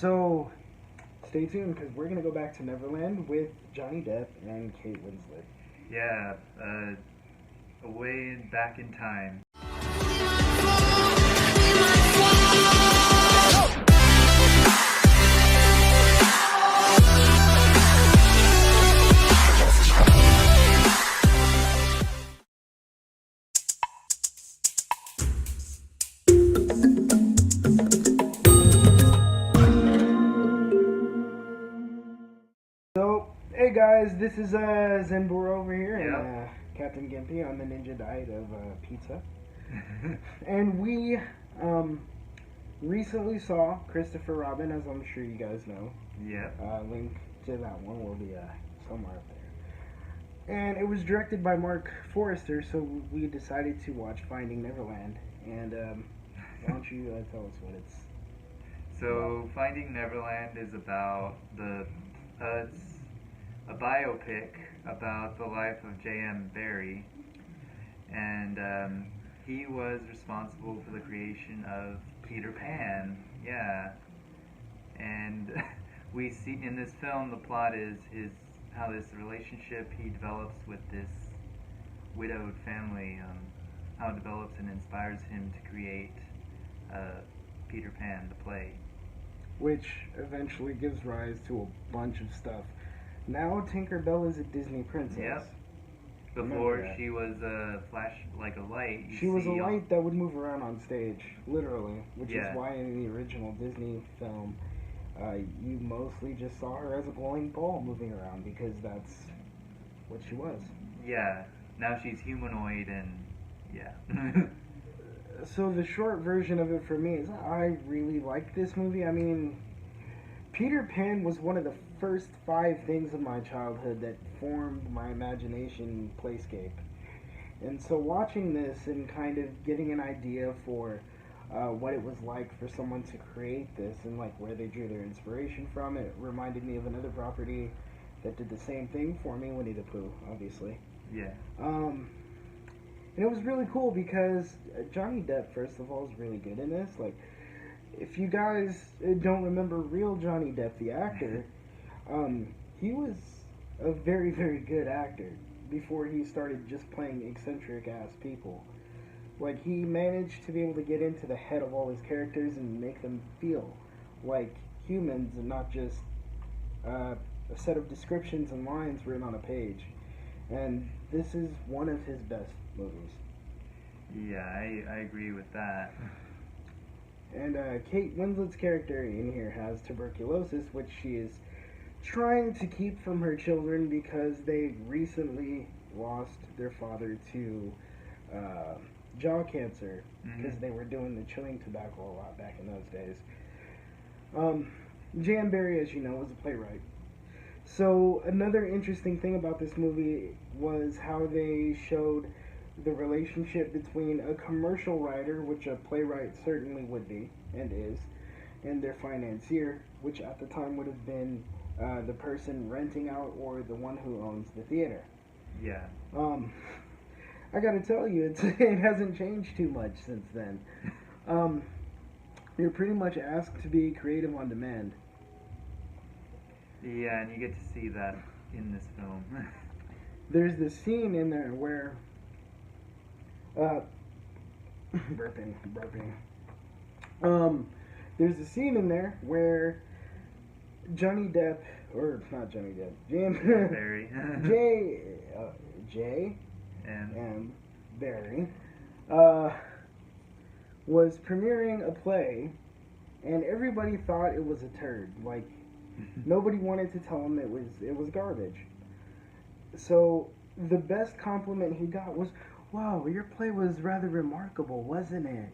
So, stay tuned because we're gonna go back to Neverland with Johnny Depp and Kate Winslet. Yeah, way back in time. So, hey guys, this is Zenbor over here Yep. and Captain Gimpy on the ninja diet of pizza. And we recently saw Christopher Robin, as I'm sure you guys know. Yep. Link to that one will be somewhere up there. And it was directed by Mark Forrester, so we decided to watch Finding Neverland. And why don't you tell us what it's So, Finding Neverland is about it's a biopic about the life of JM Barrie, and he was responsible for the creation of Peter Pan. Yeah, and we see in this film the plot is how this relationship he develops with this widowed family, how it develops and inspires him to create Peter Pan, the play. which eventually gives rise to a bunch of stuff. Now Tinkerbell is a Disney princess. Yep. Remember Before that. she was a flash, like a light. She was a light that would move around on stage, literally, which Yeah. is why in the original Disney film, you mostly just saw her as a glowing ball moving around because that's what she was. Yeah. Now she's humanoid and yeah. So the short version of it for me is I really liked this movie. I mean, Peter Pan was one of the first 5 things of my childhood that formed my imagination playscape. And so watching this and kind of getting an idea for what it was like for someone to create this and like where they drew their inspiration from, it reminded me of another property that did the same thing for me, Winnie the Pooh, obviously. Yeah. And it was really cool because Johnny Depp, first of all, is really good in this. Like, if you guys don't remember real Johnny Depp, the actor, he was a very, very good actor before he started just playing eccentric ass people. Like, he managed to be able to get into the head of all his characters and make them feel like humans and not just a set of descriptions and lines written on a page. And this is one of his best movies. Yeah, I agree with that. And Kate Winslet's character in here has tuberculosis, which she is trying to keep from her children because they recently lost their father to jaw cancer because they were doing the chewing tobacco a lot back in those days. JM Barrie, as you know, was a playwright. So another interesting thing about this movie was how they showed the relationship between a commercial writer, which a playwright certainly would be and is, and their financier, which at the time would have been the person renting out or the one who owns the theater. Yeah. I gotta tell you, it hasn't changed too much since then. You're pretty much asked to be creative on demand. Yeah, and you get to see that in this film. There's this scene in there where burping. There's a scene in there where Johnny Depp, or not Johnny Depp, Barrie. JM Barrie, was premiering a play, and everybody thought it was a turd. Like, nobody wanted to tell him it was garbage. So the best compliment he got was, "Wow, your play was rather remarkable, wasn't it?"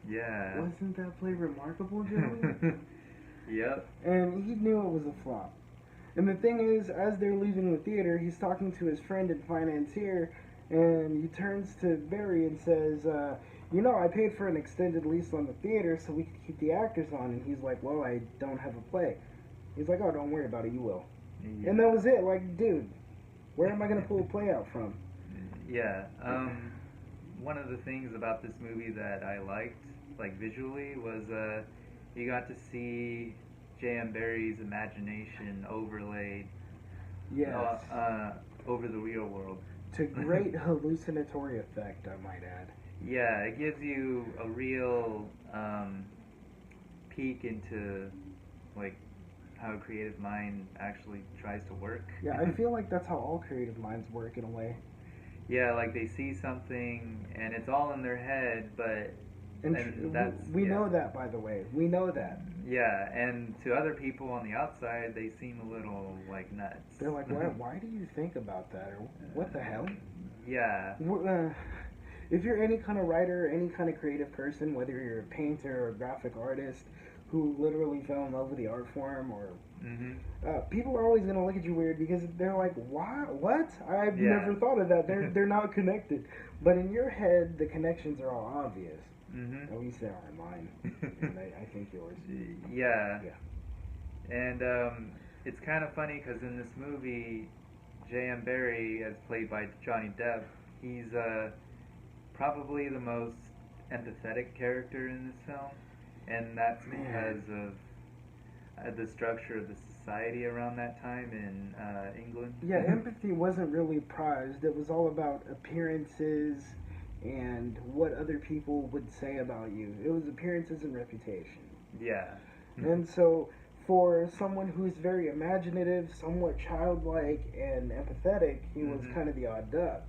Yeah. Wasn't that play remarkable, Joey? Yep. And he knew it was a flop. And the thing is, as they're leaving the theater, he's talking to his friend and financier, and he turns to Barry and says, I paid for an extended lease on the theater so we could keep the actors on. And he's like, well, I don't have a play. He's like, oh, don't worry about it, you will. Yeah. And that was it. Like, dude, where am I going to pull a play out from? Yeah. One of the things about this movie that I liked, like visually, was you got to see J.M. Barrie's imagination overlaid Yes. over the real world. To great hallucinatory effect, I might add. Yeah, it gives you a real peek into like how a creative mind actually tries to work. Yeah, I feel like that's how all creative minds work in a way. Yeah, like they see something and it's all in their head, but We know that, by the way. We know that. Yeah, and to other people on the outside, they seem a little like nuts. They're like, why do you think about that? Or what the hell? Yeah. If you're any kind of writer, any kind of creative person, whether you're a painter or a graphic artist who literally fell in love with the art form, or people are always going to look at you weird because they're like, why? What? I've never thought of that. They're not connected. But in your head, the connections are all obvious. At least they are in mine, and I think yours. Yeah. And it's kind of funny because in this movie, JM Barrie, as played by Johnny Depp, he's probably the most empathetic character in this film, and that's because of the structure of the society around that time in England. Yeah, empathy wasn't really prized. It was all about appearances and what other people would say about you. It was appearances and reputation. Yeah. And so, for someone who's very imaginative, somewhat childlike, and empathetic, he was kind of the odd duck.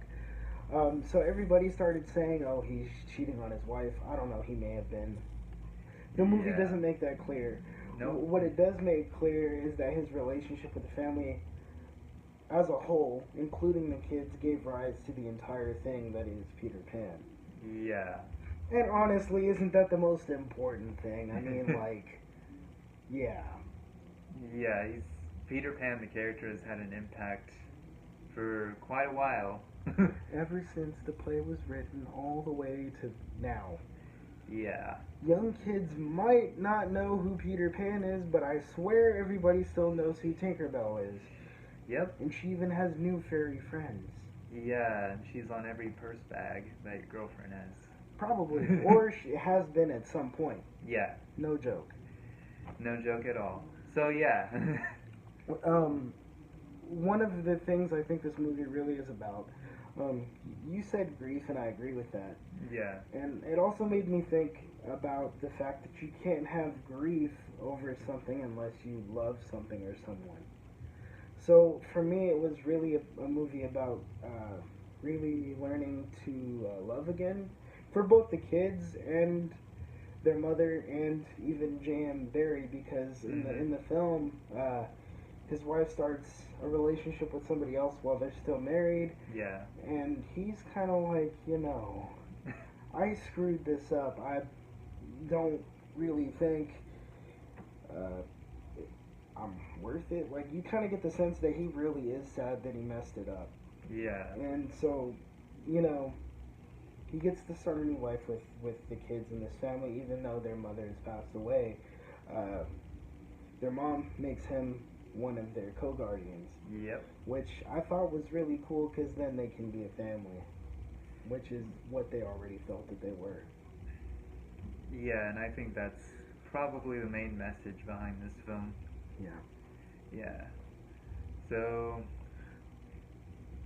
So everybody started saying, oh, he's cheating on his wife. I don't know, he may have been. The movie doesn't make that clear. Nope. What it does make clear is that his relationship with the family as a whole, including the kids, gave rise to the entire thing that is Peter Pan. Yeah. And honestly, isn't that the most important thing? I mean, like, yeah. Yeah, Peter Pan, the character, has had an impact for quite a while. Ever since the play was written all the way to now. Yeah. Young kids might not know who Peter Pan is, but I swear everybody still knows who Tinkerbell is. Yep. And she even has new fairy friends. Yeah, and she's on every purse bag that your girlfriend has. Probably. Or she has been at some point. Yeah. No joke. No joke at all. So, yeah. One of the things I think this movie really is about, you said grief, and I agree with that. Yeah. And it also made me think about the fact that you can't have grief over something unless you love something or someone. So for me, it was really a movie about really learning to love again for both the kids and their mother, and even JM Barrie, because in the film, his wife starts a relationship with somebody else while they're still married. Yeah. And he's kind of like, I screwed this up. I don't really think I'm worth it. Like, you kind of get the sense that he really is sad that he messed it up. Yeah. And so, he gets to start a new life with the kids in this family, even though their mother has passed away. Their mom makes him one of their co-guardians. Yep. Which I thought was really cool, because then they can be a family, which is what they already felt that they were. Yeah, and I think that's probably the main message behind this film. Yeah. Yeah. So,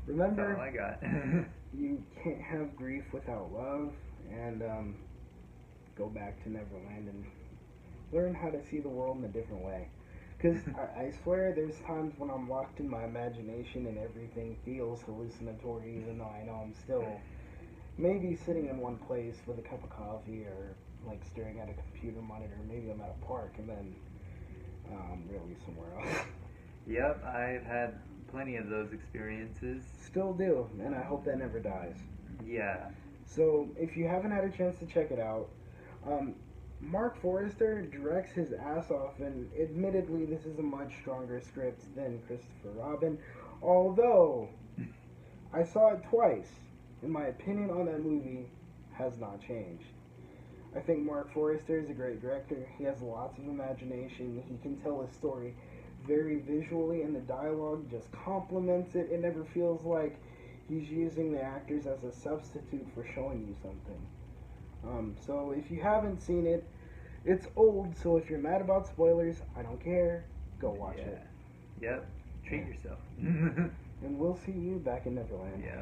remember, that's all I got. you can't have grief without love, and go back to Neverland and learn how to see the world in a different way. Because I swear there's times when I'm locked in my imagination and everything feels hallucinatory, even though I know I'm still maybe sitting in one place with a cup of coffee, or like staring at a computer monitor. Maybe I'm at a park, and then I'm really somewhere else. Yep, I've had plenty of those experiences. Still do, and I hope that never dies. Yeah. So if you haven't had a chance to check it out, Mark Forrester directs his ass off, and admittedly this is a much stronger script than Christopher Robin, although I saw it twice, and my opinion on that movie has not changed. I think Mark Forrester is a great director. He has lots of imagination. He can tell a story very visually, and the dialogue just complements it. It never feels like he's using the actors as a substitute for showing you something. So if you haven't seen it, It's old, so if you're mad about spoilers, I don't care. Go watch Yeah. it. Yep. Treat yourself. And we'll see you back in Neverland. Yeah.